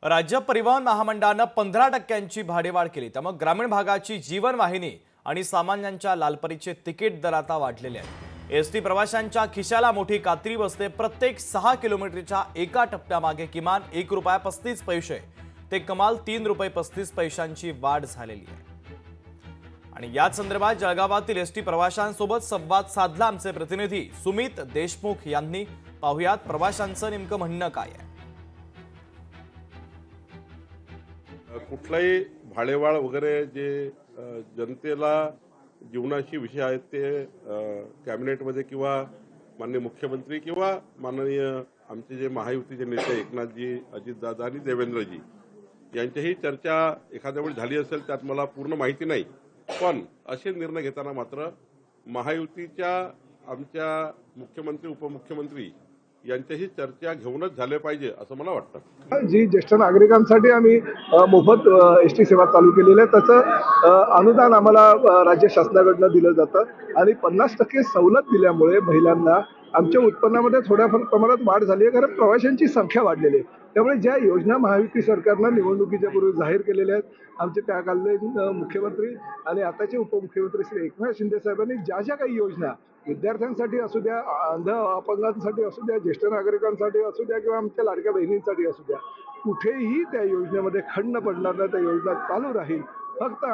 राज्य परिवहन महामंडळानं 15% भाडेवाढ केली। त्यामुळे ग्रामीण भागाची जीवनवाहिनी आणि सामान्यांच्या लालपरीचे तिकीट दर आता वाढलेले आहेत। एसटी प्रवाशांच्या खिशाला मोठी कात्री बसते। प्रत्येक 6 किलोमीटरच्या एका टप्प्यामागे किमान ₹1.35 ते कमाल ₹3.35ची वाढ झालेली आहे। आणि याच संदर्भात जळगावातील एसटी प्रवाशांसोबत संवाद साधला आमचे प्रतिनिधी सुमित देशमुख यांनी। पाहुयात प्रवाशांचं नेमकं म्हणणं काय आहे। कुठलाही भाडेवाढ वगैरे जे जनतेला जीवनाशी विषय आहेत ते कॅबिनेटमध्ये किंवा माननीय मुख्यमंत्री किंवा माननीय आमचे जे महायुतीचे नेते एकनाथजी, अजितदादा आणि देवेंद्रजी यांच्याही चर्चा एखाद्या वेळी झाली असेल, त्यात मला पूर्ण माहिती नाही। पण असे निर्णय घेताना मात्र महायुतीच्या आमच्या मुख्यमंत्री उपमुख्यमंत्री यांच्याशी चर्चा घेऊनच झाले पाहिजे असं मला वाटतं। जी ज्येष्ठ नागरिकांसाठी आम्ही मोफत एसटी सेवा चालू केलेली आहे, त्याचं अनुदान आम्हाला राज्य शासनाकडून दिलं जातं आणि 50% सवलत दिल्यामुळे महिलांना आमच्या उत्पन्नामध्ये थोड्याफार प्रमाणात वाढ झाली आहे, कारण प्रवाशांची संख्या वाढलेली आहे। त्यामुळे ज्या योजना महायुती सरकारनं निवडणुकीच्या पूर्वी जाहीर केलेल्या आहेत, आमचे त्याकालीन मुख्यमंत्री आणि आताचे उपमुख्यमंत्री श्री एकनाथ शिंदे साहेबांनी ज्या काही योजना विद्यार्थ्यांसाठी असू द्या, अंध अपंगांसाठी असू द्या, ज्येष्ठ नागरिकांसाठी असू द्या किंवा आमच्या लाडक्या बहिणींसाठी असू द्या, कुठेही त्या योजनेमध्ये खंड पडणार नाही। त्या योजना चालू राहील। फक्त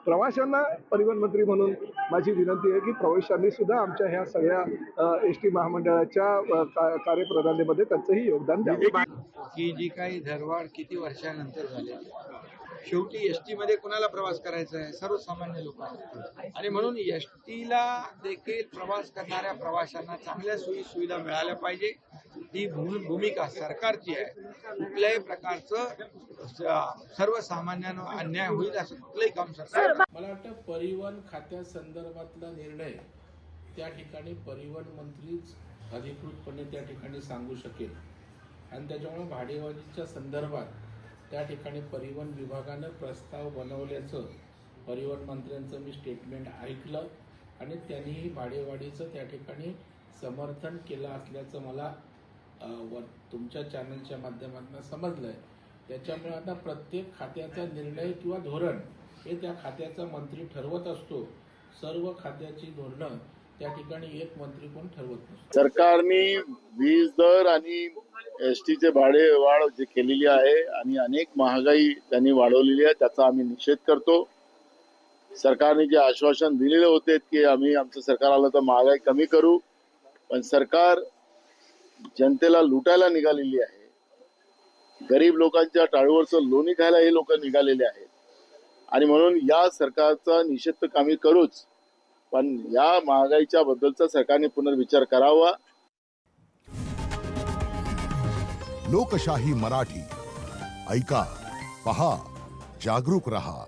प्रवाशांना परिवहन मंत्री म्हणून माझी विनंती आहे की प्रवाशांनी सुद्धा आमच्या ह्या सगळ्या एसटी महामंडळाच्या कार्यप्रणालीमध्ये त्यांचंही योगदान द्यावं। की जी काही दरवाढ किती वर्षानंतर झालेली आहे, शेवटी एसटी मध्ये कोणाला प्रवास करायचा आहे? सर्वसामान्य लोकांना। आणि म्हणून एसटीला देखील प्रवास करणाऱ्या प्रवाशांना चांगल्या सोयी सुविधा मिळाल्या पाहिजे, ही भूमिका सरकारची आहे। कुठल्याही प्रकारचं सर्वसामान्यांना अन्याय होईल असं कुठलंही काम सरकार। मला वाटतं परिवहन खात्यासंदर्भातला निर्णय त्या ठिकाणी परिवहन मंत्रीच अधिकृतपणे त्या ठिकाणी सांगू शकेल आणि त्याच्यामुळे भाडेवाढीच्या संदर्भात त्या ठिकाणी परिवहन विभागानं प्रस्ताव बनवल्याचं परिवहन मंत्र्यांचं मी स्टेटमेंट ऐकलं आणि त्यांनी भाडेवाढीचं त्या ठिकाणी समर्थन केलं असल्याचं मला तुमच्या चॅनलच्या माध्यमातून समजलंय। त्याच्यामुळे आता प्रत्येक खात्याचा निर्णय किंवा धोरण हे त्या खात्याचा मंत्री ठरवत असतो। सर्व खात्याची धोरणं त्या ठिकाणी एक मंत्री कोण ठरवत नसतो। सरकारने वीज दर आणि एसटीचे भाडे वाढ जे केलेली आहे आणि अनेक महागाई त्यांनी वाढवलेली आहे, त्याचा आम्ही निषेध करतो। सरकारने जे आश्वासन दिलेले होते की आम्ही आमचं सरकार आलं तर महागाई कमी करू, पण सरकार जनतेला लुटायला निघालेली आहे। गरीब लोकांच्या टाळूवरचं लोणी खायला हे लोक निघालेले आहेत आणि म्हणून या सरकारचा निषेध तर आम्ही करूच, पण या महागाईच्या बद्दलचा सरकारने पुनर्विचार करावा। लोकशाही मराठी ऐका, पहा, जागरूक रहा।